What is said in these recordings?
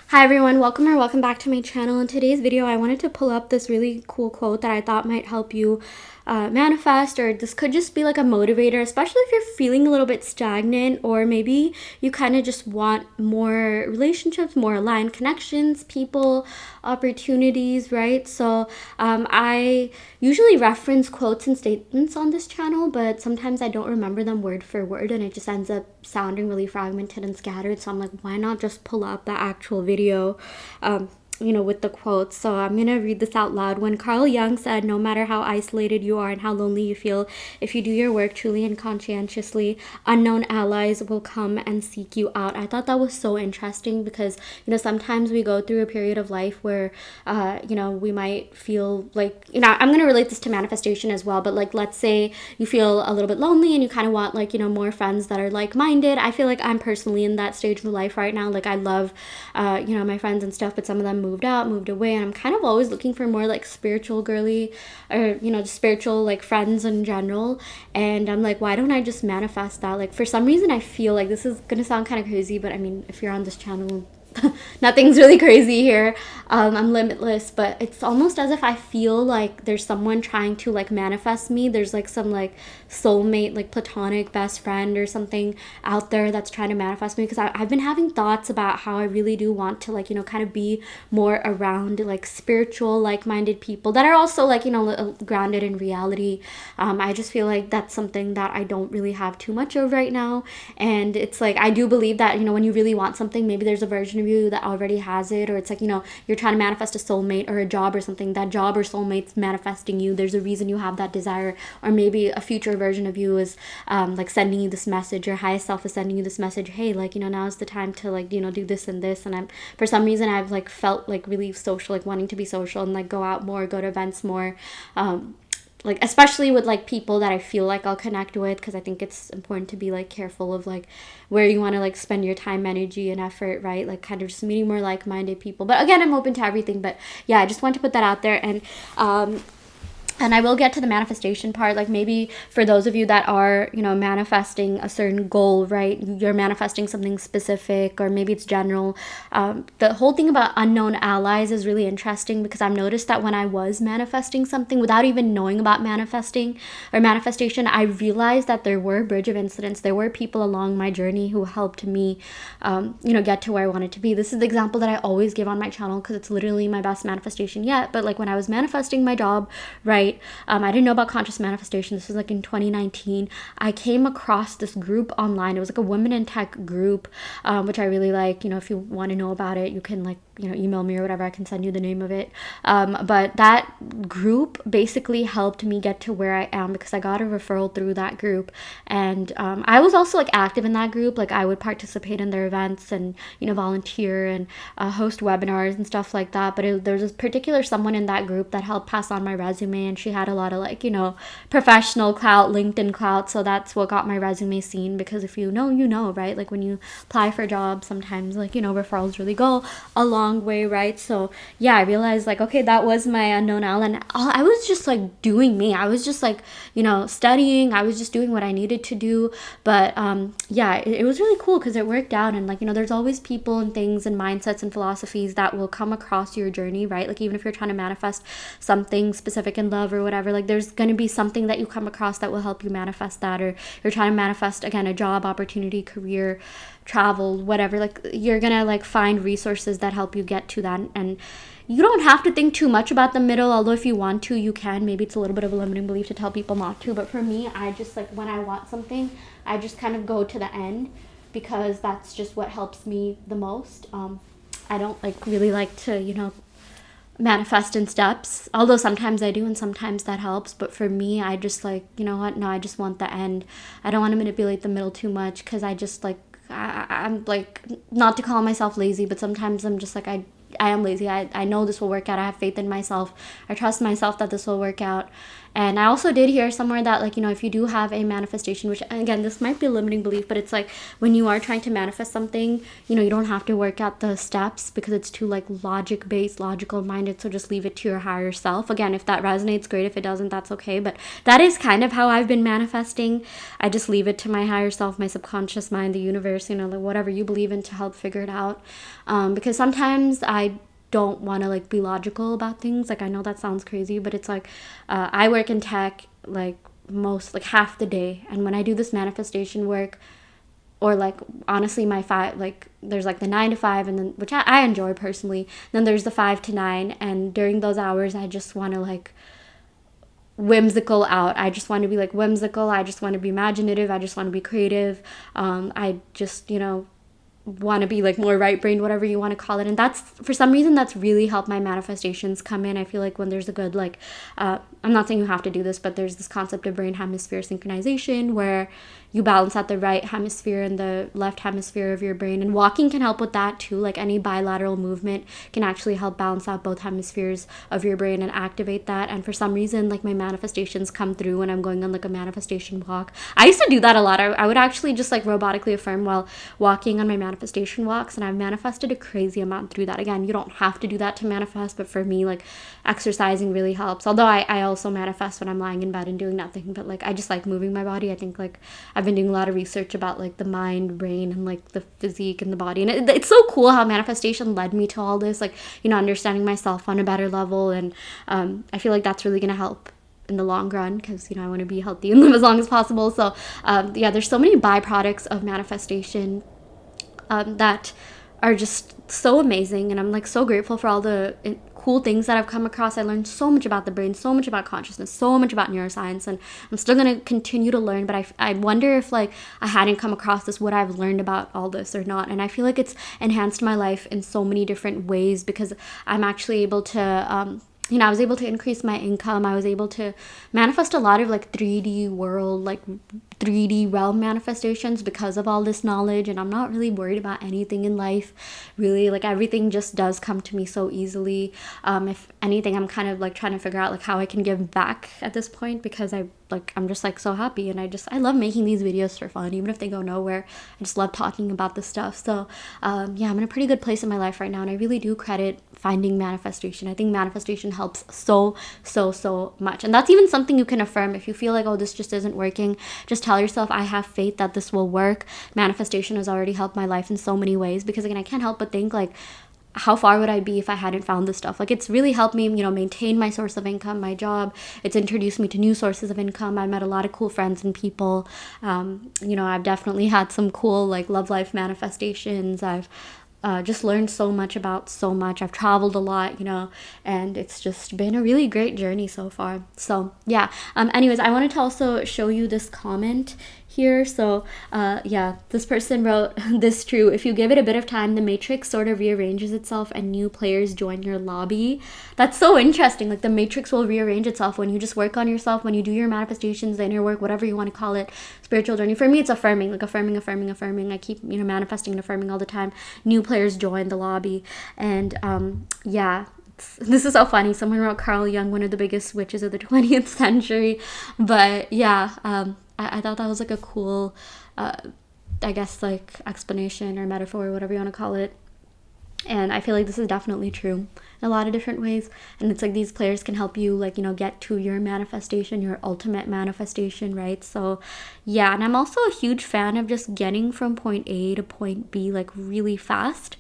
Hi everyone, welcome back to my channel. In today's video, I wanted to pull up this really cool quote that I thought might help you manifest, or this could just be like a motivator, especially if you're feeling a little bit stagnant, or maybe you kind of just want more relationships, more aligned connections, people, opportunities, right? So I usually reference quotes and statements on this channel, but sometimes I don't remember them word for word and it just ends up sounding really fragmented and scattered. So I'm like, why not just pull up the actual video? With the quotes. So I'm going to read this out loud. When Carl Jung said, no matter how isolated you are and how lonely you feel, if you do your work truly and conscientiously, unknown allies will come and seek you out. I thought that was so interesting because, sometimes we go through a period of life where, we might feel like, I'm going to relate this to manifestation as well, but like, let's say you feel a little bit lonely and you kind of want more friends that are like-minded. I feel like I'm personally in that stage of life right now. Like I love, my friends and stuff, but some of them moved out, moved away, and I'm kind of always looking for more like spiritual girly or just spiritual like friends in general. And I'm like, why don't I just manifest that? Like for some reason I feel like, this is gonna sound kind of crazy, but I mean, if you're on this channel, nothing's really crazy here. I'm limitless, but it's almost as if I feel like there's someone trying to like manifest me. There's like some like soulmate, like platonic best friend or something out there that's trying to manifest me, because I've been having thoughts about how I really do want to like, kind of be more around like spiritual, like-minded people that are also like, grounded in reality. I just feel like that's something that I don't really have too much of right now. And it's like, I do believe that, when you really want something, maybe there's a version of you that already has it, or it's like, you're trying to manifest a soulmate or a job or something. That job or soulmate's manifesting you. There's a reason you have that desire. Or maybe a future version of you is like sending you this message. Your highest self is sending you this message. Hey, like, now's the time to like, do this and this. And for some reason I've like felt like really social, like wanting to be social and like go out more, go to events more. Like especially with like people that I feel like I'll connect with, because I think it's important to be like careful of like where you want to like spend your time, energy, and effort, right? Like kind of just meeting more like-minded people. But again, I'm open to everything. But yeah, I just want to put that out there. And I will get to the manifestation part. Like maybe for those of you that are, manifesting a certain goal, right? You're manifesting something specific, or maybe it's general. The whole thing about unknown allies is really interesting, because I've noticed that when I was manifesting something without even knowing about manifesting or manifestation, I realized that there were bridge of incidents. There were people along my journey who helped me, get to where I wanted to be. This is the example that I always give on my channel, because it's literally my best manifestation yet. But like when I was manifesting my job, right? I didn't know about conscious manifestation. This was like in 2019. I came across this group online. It was like a women in tech group, which I really like. If you want to know about it, you can like, email me or whatever. I can send you the name of it. But that group basically helped me get to where I am, because I got a referral through that group. And I was also like active in that group. Like I would participate in their events and, volunteer and host webinars and stuff like that. But there was this particular someone in that group that helped pass on my resume, and she had a lot of like, professional clout, LinkedIn clout. So that's what got my resume seen, because if you know, right? Like when you apply for jobs, sometimes like, referrals really go a long way, right? So yeah, I realized like, okay, that was my unknown ally, and I was just like doing me. I was just like, studying. I was just doing what I needed to do. But yeah, it was really cool because it worked out. And like, there's always people and things and mindsets and philosophies that will come across your journey, right? Like even if you're trying to manifest something specific in love or whatever, like there's going to be something that you come across that will help you manifest that. Or you're trying to manifest, again, a job opportunity, career, travel, whatever. Like you're gonna like find resources that help you get to that. And you don't have to think too much about the middle, although if you want to, you can. Maybe it's a little bit of a limiting belief to tell people not to, but for me, I just like, when I want something, I just kind of go to the end, because that's just what helps me the most. I don't like really like to manifest in steps, although sometimes I do and sometimes that helps. But for me, I just like, what, no, I just want the end. I don't want to manipulate the middle too much, because I just like, I'm like, not to call myself lazy, but sometimes I'm just like, I am lazy. I know this will work out. I have faith in myself. I trust myself that this will work out. And I also did hear somewhere that, like, you know, if you do have a manifestation, which again, this might be a limiting belief, but it's like when you are trying to manifest something, you know, you don't have to work out the steps because it's too like logic based, logical minded. So just leave it to your higher self. Again, if that resonates, great. If it doesn't, that's okay. But that is kind of how I've been manifesting. I just leave it to my higher self, my subconscious mind, the universe, you know, like whatever you believe in to help figure it out. Because sometimes I don't want to like be logical about things. Like, I know that sounds crazy, but it's like I work in tech like most, like half the day, and when I do this manifestation work, or like honestly my five, like there's like the 9 to 5, and then which I enjoy personally, then there's the 5 to 9, and during those hours I just want to like whimsical out. I just want to be like whimsical. I just want to be imaginative. I just want to be creative. I just, you know, want to be like more right brained, whatever you want to call it. And that's, for some reason, that's really helped my manifestations come in. I feel like when there's a good like I'm not saying you have to do this, but there's this concept of brain hemisphere synchronization where you balance out the right hemisphere and the left hemisphere of your brain, and walking can help with that too. Like any bilateral movement can actually help balance out both hemispheres of your brain and activate that. And for some reason, like my manifestations come through when I'm going on like a manifestation walk. I used to do that a lot. I would actually just like robotically affirm while walking on my manifestation walks, and I've manifested a crazy amount through that. Again, you don't have to do that to manifest, but for me, like exercising really helps. Although I also manifest when I'm lying in bed and doing nothing, but like I just like moving my body. I think like I've been doing a lot of research about like the mind, brain, and like the physique and the body, and it's so cool how manifestation led me to all this, like, you know, understanding myself on a better level. And I feel like that's really gonna help in the long run, because, you know, I want to be healthy and live as long as possible. So yeah, there's so many byproducts of manifestation that are just so amazing, and I'm like so grateful for all the cool things that I've come across. I learned so much about the brain, so much about consciousness, so much about neuroscience, and I'm still going to continue to learn. But I wonder if like I hadn't come across this, would I've learned about all this or not? And I feel like it's enhanced my life in so many different ways, because I'm actually able to you know, I was able to increase my income. I was able to manifest a lot of like 3D world, like 3D realm manifestations because of all this knowledge. And I'm not really worried about anything in life, really. Like everything just does come to me so easily. If anything, I'm kind of like trying to figure out like how I can give back at this point, because I'm just like so happy, and I love making these videos for fun, even if they go nowhere. I just love talking about this stuff. So yeah, I'm in a pretty good place in my life right now, and I really do credit finding manifestation. I think manifestation helps so much, and that's even something you can affirm. If you feel like, oh, this just isn't working, just tell yourself, I have faith that this will work. Manifestation has already helped my life in so many ways, because again, I can't help but think like, how far would I be if I hadn't found this stuff? Like, it's really helped me, you know, maintain my source of income, my job. It's introduced me to new sources of income. I met a lot of cool friends and people. You know, I've definitely had some cool like love life manifestations. I've just learned so much about so much. I've traveled a lot, you know, and it's just been a really great journey so far. So yeah, anyways, I wanted to also show you this comment here. So yeah, this person wrote, this true, if you give it a bit of time, the matrix sort of rearranges itself and new players join your lobby. That's so interesting. Like the matrix will rearrange itself when you just work on yourself, when you do your manifestations, the inner work, whatever you want to call it, spiritual journey. For me, it's affirming, like affirming. I keep, you know, manifesting and affirming all the time. New players join the lobby. And yeah, this is so funny. Someone wrote Carl Jung, one of the biggest witches of the 20th century. But yeah, I thought that was like a cool, I guess like explanation or metaphor, or whatever you want to call it. And I feel like this is definitely true in a lot of different ways. And it's like these players can help you, like, you know, get to your manifestation, your ultimate manifestation, right? So yeah, and I'm also a huge fan of just getting from point A to point B like really fast.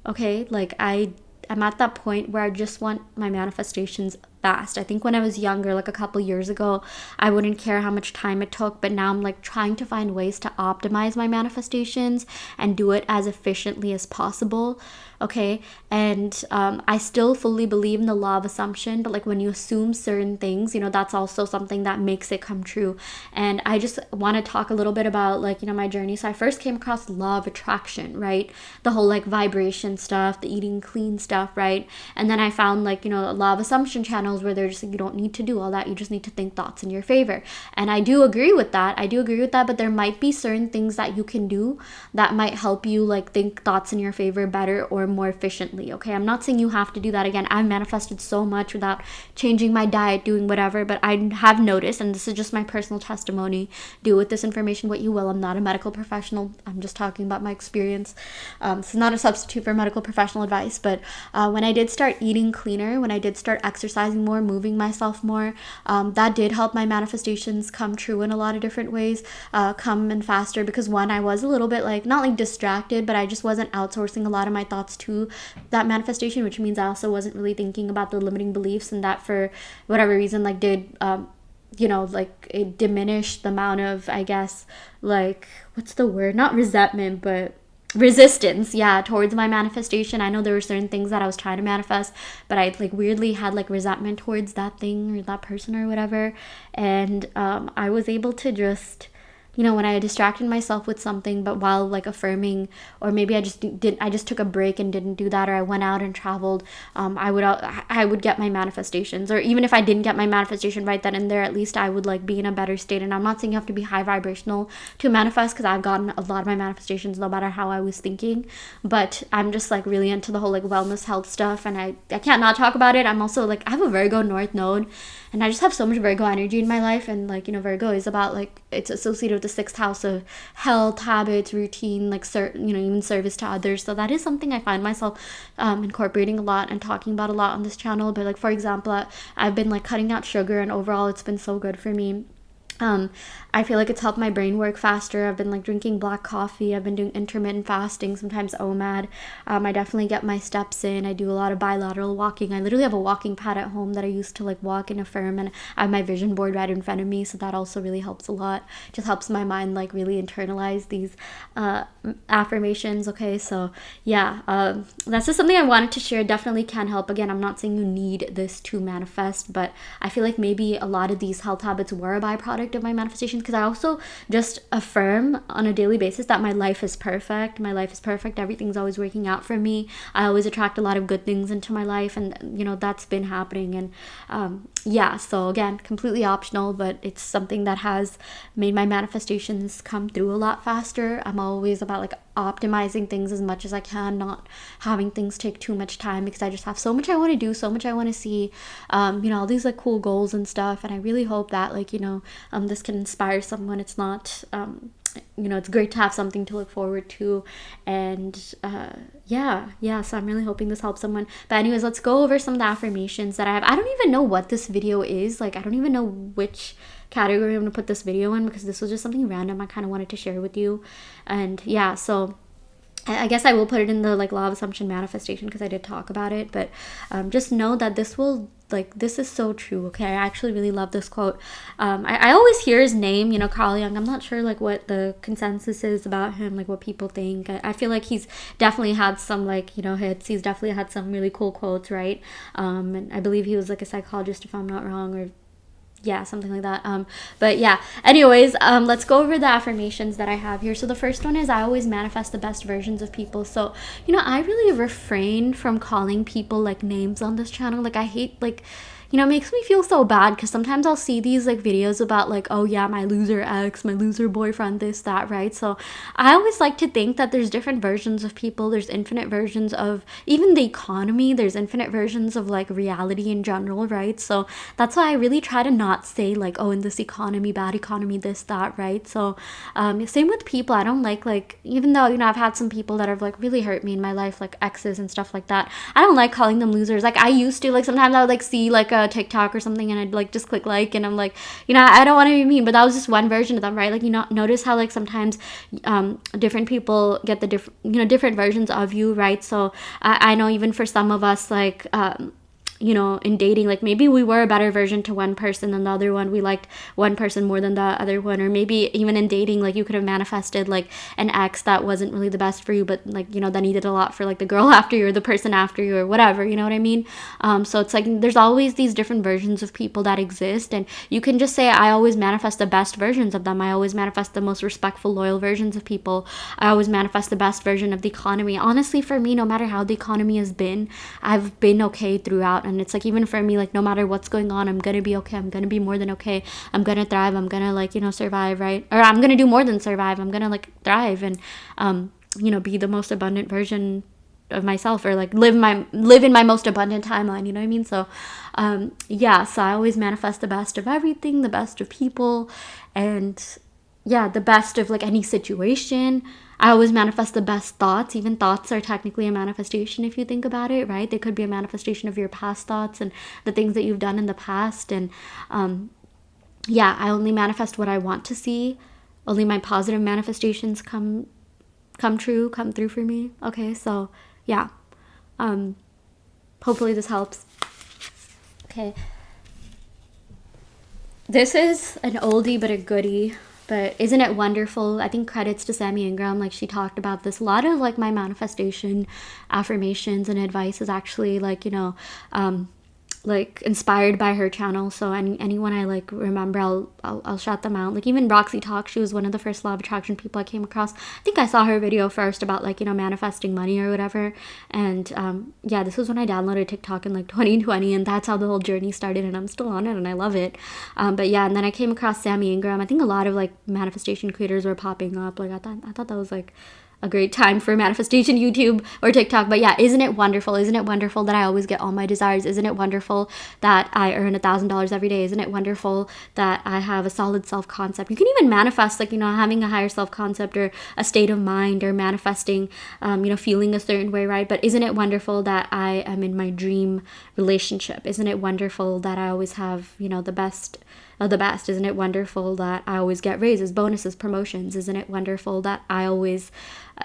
Okay, like I'm at that point where I just want my manifestations fast. I think when I was younger, like a couple years ago, I wouldn't care how much time it took, but now I'm like trying to find ways to optimize my manifestations and do it as efficiently as possible. Okay, and I still fully believe in the law of assumption, but like when you assume certain things, you know, that's also something that makes it come true. And I just want to talk a little bit about like, you know, my journey. So I first came across law of attraction, right? The whole like vibration stuff, the eating clean stuff, right? And then I found like, you know, a law of assumption channel channels where they're just like, you don't need to do all that, you just need to think thoughts in your favor. And I do agree with that, but there might be certain things that you can do that might help you like think thoughts in your favor better or more efficiently. Okay, I'm not saying you have to do that. Again, I've manifested so much without changing my diet, doing whatever, but I have noticed, and this is just my personal testimony, do with this information what you will. I'm not a medical professional, I'm just talking about my experience. It's not a substitute for medical professional advice, but when I did start eating cleaner, when I did start exercising more, moving myself more, that did help my manifestations come true in a lot of different ways, come in faster, because one, I was a little bit like, not like distracted, but I just wasn't outsourcing a lot of my thoughts to that manifestation, which means I also wasn't really thinking about the limiting beliefs, and that for whatever reason like did like it diminished the amount of, I guess, like, what's the word, not resentment, but resistance, towards my manifestation. I know there were certain things that I was trying to manifest, but I like weirdly had like resentment towards that thing or that person or whatever. And I was able to just, when I distracted myself with something, but while like affirming, or maybe I just took a break and didn't do that, or I went out and traveled, I would get my manifestations. Or even if I didn't get my manifestation right then and there, at least I would like be in a better state. And I'm not saying you have to be high vibrational to manifest, because I've gotten a lot of my manifestations no matter how I was thinking. But I'm just like really into the whole like wellness health stuff, and I can't not talk about it. I'm also like, I have a Virgo North Node, and I just have so much Virgo energy in my life. And like, Virgo is about like, it's associated with the 6th house of health, habits, routine, like certain, even service to others. So that is something I find myself incorporating a lot and talking about a lot on this channel. But like, for example, I've been like cutting out sugar, and overall it's been so good for me. I feel like it's helped my brain work faster. I've been like drinking black coffee. I've been doing intermittent fasting, sometimes OMAD. I definitely get my steps in. I do a lot of bilateral walking. I literally have a walking pad at home that I used to like walk and affirm, and I have my vision board right in front of me, so that also really helps a lot. Just helps my mind like really internalize these affirmations. Okay, so that's just something I wanted to share. Definitely can help. Again, I'm not saying you need this to manifest, but I feel like maybe a lot of these health habits were a byproduct of my manifestations, because I also just affirm on a daily basis that my life is perfect. Everything's always working out for me. I always attract a lot of good things into my life, and that's been happening. And so again, completely optional, but it's something that has made my manifestations come through a lot faster. I'm always about like optimizing things as much as I can, not having things take too much time, because I just have so much I want to do, so much I want to see, all these like cool goals and stuff. And I really hope that like this can inspire someone. It's not it's great to have something to look forward to. And so I'm really hoping this helps someone. But anyways, let's go over some of the affirmations that I have. I don't even know what this video is, like I don't even know which category I'm gonna put this video in, because this was just something random I kind of wanted to share with you. And so I guess I will put it in the like law of assumption manifestation, because I did talk about it. But just know that this is so true. Okay, I actually really love this quote. I always hear his name, Carl Jung. I'm not sure like what the consensus is about him, like what people think. I feel like he's definitely had some like hits. He's definitely had some really cool quotes, right? And I believe he was like a psychologist, if I'm not wrong, or something like that. Anyways, let's go over the affirmations that I have here. So the first one is, I always manifest the best versions of people. So I really refrain from calling people like names on this channel. Like I hate like it makes me feel so bad, because sometimes I'll see these like videos about like, oh yeah, my loser ex, my loser boyfriend, this, that, right? So I always like to think that there's different versions of people. There's infinite versions of even the economy. There's infinite versions of like reality in general, right? So that's why I really try to not say like, oh, in this economy, bad economy, this, that, right? So same with people. I don't like even though I've had some people that have like really hurt me in my life, like exes and stuff like that, I don't like calling them losers. Like I used to, like sometimes I would like see like a TikTok or something, and I'd like just click like, and I'm like, I don't want to be mean, but that was just one version of them, right? Like notice how like sometimes different people get the different versions of you, right? So I know even for some of us, like in dating, like maybe we were a better version to one person than the other one. We liked one person more than the other one. Or maybe even in dating, like you could have manifested like an ex that wasn't really the best for you, but like that needed a lot for like the girl after you or the person after you or whatever, you know what I mean? So it's like there's always these different versions of people that exist, and you can just say, I always manifest the best versions of them. I always manifest the most respectful, loyal versions of people. I always manifest the best version of the economy. Honestly, for me, no matter how the economy has been, I've been okay throughout And it's like, even for me, like no matter what's going on, I'm gonna be okay. I'm gonna be more than okay. I'm gonna thrive. I'm gonna like, you know, survive, right? Or I'm gonna do more than survive. I'm gonna like thrive and you know, be the most abundant version of myself, or like live in my most abundant timeline, you know what I mean? So yeah, so I always manifest the best of everything, the best of people, and yeah, the best of like any situation. I always manifest the best thoughts. Even thoughts are technically a manifestation if you think about it, right? They could be a manifestation of your past thoughts and the things that you've done in the past. And yeah, I only manifest what I want to see. Only my positive manifestations come true, come through for me. Okay, so yeah. Hopefully this helps. Okay. This is an oldie but a goodie. But isn't it wonderful? I think credits to Sammy Ingram. Like, she talked about this. A lot of like my manifestation affirmations and advice is actually like, you know, like inspired by her channel. So anyone I like remember, I'll shout them out. Like even Roxy Talk, she was one of the first law of attraction people I came across. I think I saw her video first about like, you know, manifesting money or whatever. And yeah, this was when I downloaded TikTok in like 2020, and that's how the whole journey started, and I'm still on it and I love it. But yeah, and then I came across Sammy Ingram. I think a lot of like manifestation creators were popping up. Like I thought that was like a great time for manifestation YouTube or TikTok. But yeah, isn't it wonderful? Isn't it wonderful that I always get all my desires? Isn't it wonderful that I earn $1,000 every day? Isn't it wonderful that I have a solid self-concept? You can even manifest like, you know, having a higher self-concept or a state of mind, or manifesting, you know, feeling a certain way, right? But isn't it wonderful that I am in my dream relationship? Isn't it wonderful that I always have, you know, the best of the best? Isn't it wonderful that I always get raises, bonuses, promotions? Isn't it wonderful that I always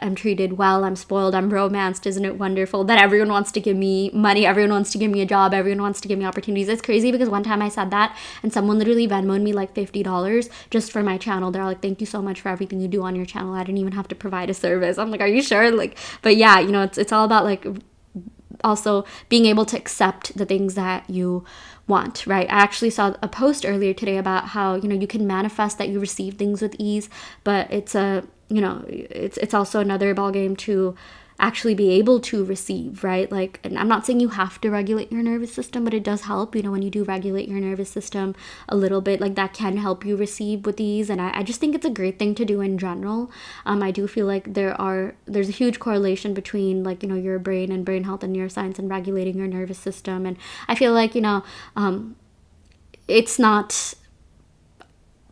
am treated well, I'm spoiled, I'm romanced? Isn't it wonderful that everyone wants to give me money, everyone wants to give me a job, everyone wants to give me opportunities? It's crazy because one time I said that and someone literally Venmoed me like $50 just for my channel. They're like, thank you so much for everything you do on your channel. I didn't even have to provide a service. I'm like, are you sure? Like, but yeah, you know, it's all about like also being able to accept the things that you want, right? I actually saw a post earlier today about how, you know, you can manifest that you receive things with ease, but it's a, you know, it's also another ballgame to actually be able to receive, right? Like, and I'm not saying you have to regulate your nervous system, but it does help, you know, when you do regulate your nervous system a little bit, like that can help you receive with ease. And I just think it's a great thing to do in general. I do feel like there's a huge correlation between like, you know, your brain and brain health and neuroscience and regulating your nervous system. And I feel like, you know, it's not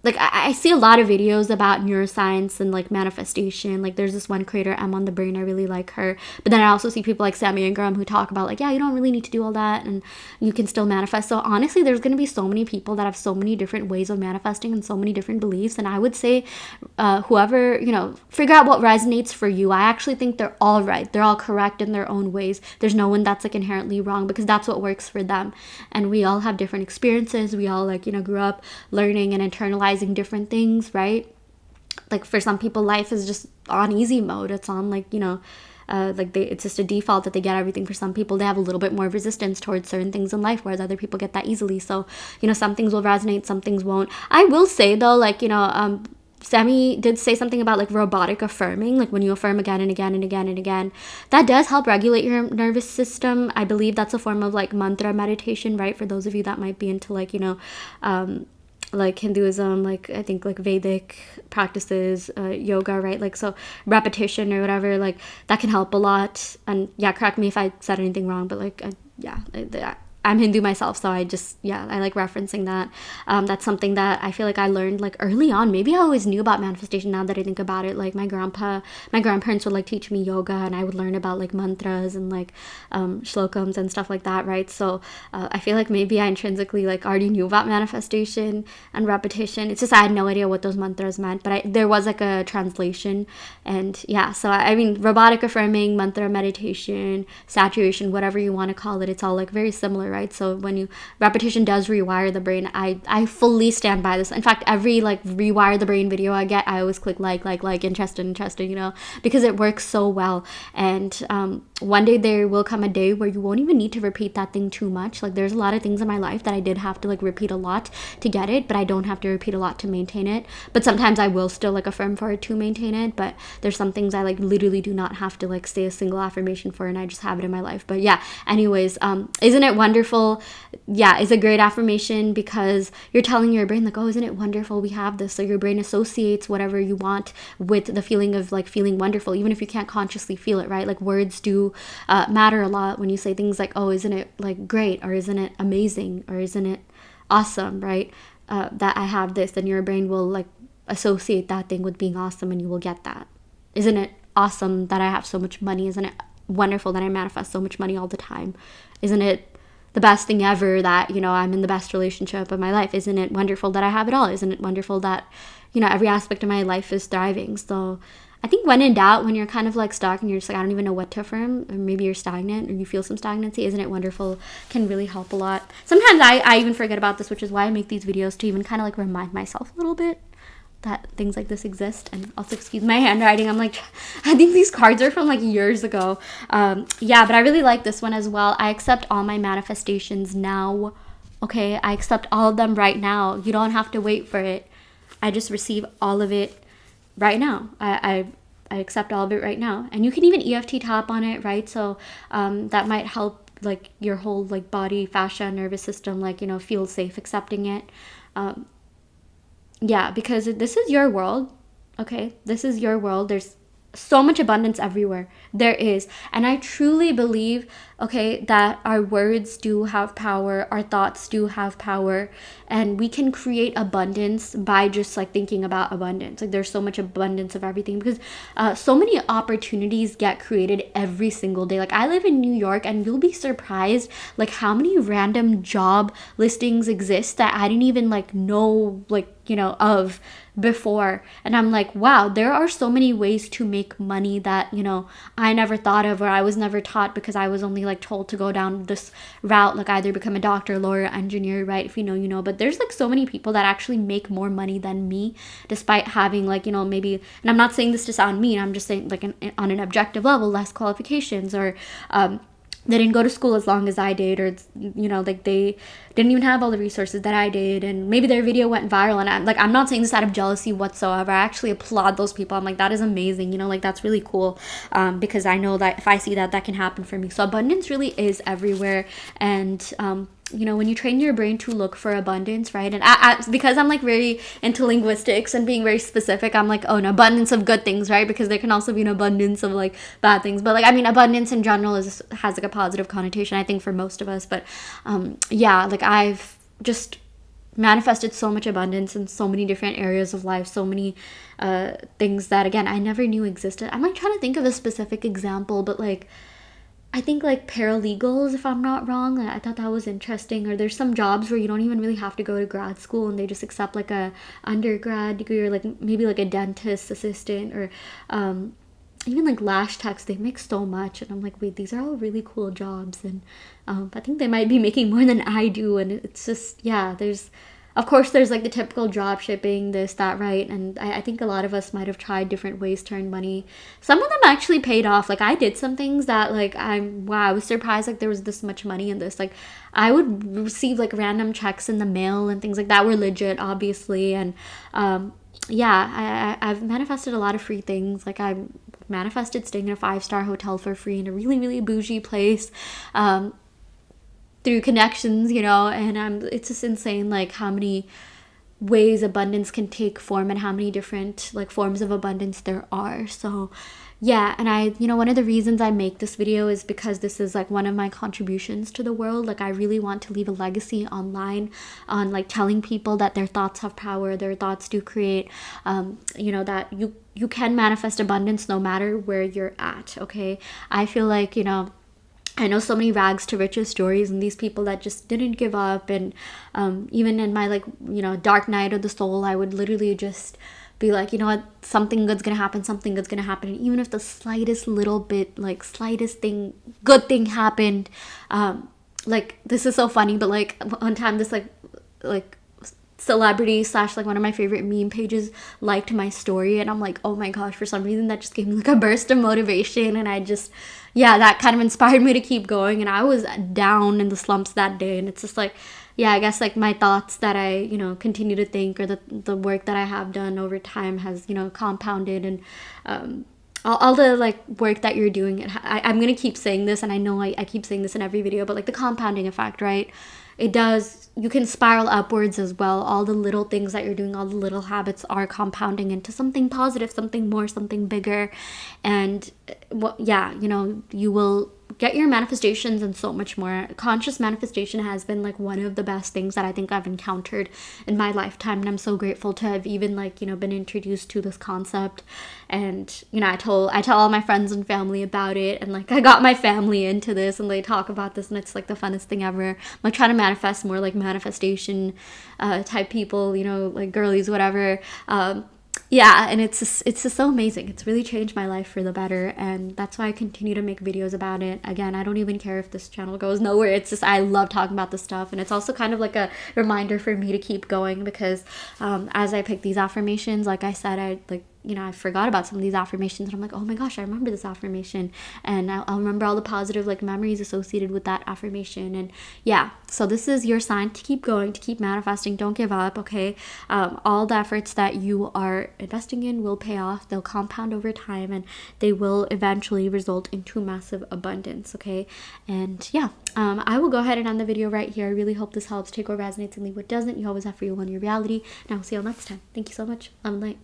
like I see a lot of videos about neuroscience and like manifestation. Like there's this one creator, Em on the Brain, I really like her. But then I also see people like Sammy Ingram who talk about like, yeah, you don't really need to do all that and you can still manifest. So honestly, there's going to be so many people that have so many different ways of manifesting and so many different beliefs. And I would say whoever, you know, figure out what resonates for you. I actually think they're all right. They're all correct in their own ways. There's no one that's like inherently wrong because that's what works for them. And we all have different experiences. We all like, you know, grew up learning and internalizing different things, right? Like for some people, life is just on easy mode. It's on like, you know, it's just a default that they get everything. For some people, they have a little bit more resistance towards certain things in life, whereas other people get that easily. So, you know, some things will resonate, some things won't. I will say though, like, you know, Sammy did say something about like robotic affirming, like when you affirm again and again and again and again, that does help regulate your nervous system. I believe that's a form of like mantra meditation, right? For those of you that might be into like, you know, like Hinduism, like I think like Vedic practices, yoga, right? Like, so repetition or whatever, like that can help a lot. And yeah, correct me if I said anything wrong, but like, I'm Hindu myself, so I like referencing that. That's something that I feel like I learned like early on. Maybe I always knew about manifestation. Now that I think about it, like my grandparents would like teach me yoga, and I would learn about like mantras and like shlokams and stuff like that, right? So I feel like maybe I intrinsically like already knew about manifestation and repetition. It's just I had no idea what those mantras meant, but there was like a translation, and yeah. So I mean, robotic affirming, mantra meditation, saturation, whatever you want to call it, it's all like very similar, right? So when repetition does rewire the brain. I fully stand by this. In fact, every like rewire the brain video I get, I always click like interested, you know, because it works so well. And one day there will come a day where you won't even need to repeat that thing too much. Like there's a lot of things in my life that I did have to like repeat a lot to get it, but I don't have to repeat a lot to maintain it. But sometimes I will still like affirm for it to maintain it, but there's some things I like literally do not have to like say a single affirmation for, and I just have it in my life. But yeah, anyways, isn't it wonderful wonderful, yeah, is a great affirmation because you're telling your brain like, oh, isn't it wonderful we have this? So your brain associates whatever you want with the feeling of like feeling wonderful, even if you can't consciously feel it, right? Like words do matter a lot when you say things like, oh, isn't it like great, or isn't it amazing, or isn't it awesome, right? That I have this, then your brain will like associate that thing with being awesome, and you will get that. Isn't it awesome that I have so much money? Isn't it wonderful that I manifest so much money all the time? Isn't it the best thing ever that, you know, I'm in the best relationship of my life? Isn't it wonderful that I have it all? Isn't it wonderful that, you know, every aspect of my life is thriving? So I think when in doubt, when you're kind of like stuck and you're just like, I don't even know what to affirm, or maybe you're stagnant or you feel some stagnancy, isn't it wonderful can really help a lot. Sometimes I even forget about this, which is why I make these videos, to even kind of like remind myself a little bit that things like this exist. And also, excuse my handwriting, I'm like, I think these cards are from like years ago. Yeah, but I really like this one as well. I accept all my manifestations now. Okay, I accept all of them right now. You don't have to wait for it. I just receive all of it right now. I accept all of it right now. And you can even EFT tap on it, right? So that might help like your whole like body, fascia, nervous system, like, you know, feel safe accepting it. Yeah, because this is your world, okay? This is your world. There's so much abundance everywhere. There is. And I truly believe, okay, that our words do have power, our thoughts do have power, and we can create abundance by just like thinking about abundance. Like there's so much abundance of everything because so many opportunities get created every single day. Like I live in New York, and you'll be surprised like how many random job listings exist that I didn't even like know, like, you know, of before. And I'm like, wow, there are so many ways to make money that, you know, I never thought of, or I was never taught, because I was only like told to go down this route, like either become a doctor, lawyer, engineer, right? If you know, you know. But there's like so many people that actually make more money than me, despite having like, you know, maybe, and I'm not saying this to sound mean, I'm just saying like on an objective level, less qualifications, or they didn't go to school as long as I did, or, you know, like they didn't even have all the resources that I did, and maybe their video went viral. And I'm not saying this out of jealousy whatsoever. I actually applaud those people. I'm like, that is amazing, you know, like that's really cool, because I know that if I see that, that can happen for me. So abundance really is everywhere. And you know, when you train your brain to look for abundance, right? And because I'm like very into linguistics and being very specific, I'm like, oh, an abundance of good things, right? Because there can also be an abundance of like bad things. But like, I mean, abundance in general has like a positive connotation, I think, for most of us. But yeah, like I've just manifested so much abundance in so many different areas of life, so many things that, again, I never knew existed. I'm like trying to think of a specific example, but like, I think like paralegals, if I'm not wrong, I thought that was interesting. Or there's some jobs where you don't even really have to go to grad school, and they just accept like a undergrad degree, or like maybe like a dentist assistant, or even like lash techs. They make so much, and I'm like, wait, these are all really cool jobs, and I think they might be making more than I do. And it's just, yeah, of course, there's like the typical drop shipping, this, that, right? And I think a lot of us might have tried different ways to earn money. Some of them actually paid off. Like I did some things that like wow, I was surprised like there was this much money in this. Like I would receive like random checks in the mail and things like that were legit, obviously. And yeah, I've manifested a lot of free things. Like I manifested staying in a 5-star hotel for free in a really, really bougie place. Through connections, you know. And it's just insane like how many ways abundance can take form, and how many different like forms of abundance there are. So yeah, and you know, one of the reasons I make this video is because this is like one of my contributions to the world. Like I really want to leave a legacy online on like telling people that their thoughts have power, their thoughts do create, you know, that you can manifest abundance no matter where you're at. Okay, I feel like, you know, I know so many rags to riches stories, and these people that just didn't give up. And even in my like, you know, dark night of the soul, I would literally just be like, you know what, something good's gonna happen, something good's gonna happen. And even if the slightest little bit, like slightest thing, good thing happened, like this is so funny, but like one time this like celebrity slash like one of my favorite meme pages liked my story, and I'm like, oh my gosh, for some reason that just gave me like a burst of motivation. And I just, yeah, that kind of inspired me to keep going. And I was down in the slumps that day, and it's just like, yeah, I guess like my thoughts that I, you know, continue to think, or the work that I have done over time has, you know, compounded. And all the like work that you're doing. I'm gonna keep saying this, and I know I keep saying this in every video, but like the compounding effect, right? It does, you can spiral upwards as well. All the little things that you're doing, all the little habits are compounding into something positive, something more, something bigger. And what, yeah, you know, you will get your manifestations and so much more. Conscious manifestation has been like one of the best things that I think I've encountered in my lifetime, and I'm so grateful to have even like, you know, been introduced to this concept. And you know, I tell all my friends and family about it, and like I got my family into this, and they talk about this, and it's like the funnest thing ever. I'm like trying to manifest more like manifestation type people, you know, like girlies, whatever. Yeah, and it's just so amazing. It's really changed my life for the better, and that's why I continue to make videos about it. Again, I don't even care if this channel goes nowhere. It's just I love talking about this stuff, and it's also kind of like a reminder for me to keep going, because as I pick these affirmations, like I said, I like, you know, I forgot about some of these affirmations, and I'm like, oh my gosh, I remember this affirmation, and I'll remember all the positive like memories associated with that affirmation. And yeah, so this is your sign to keep going, to keep manifesting. Don't give up, okay? All the efforts that you are investing in will pay off. They'll compound over time, and they will eventually result into massive abundance, okay? And yeah, I will go ahead and end the video right here. I really hope this helps. Take what resonates and leave what doesn't. You always have free will in your reality, and I will see you all next time. Thank you so much. Love and light.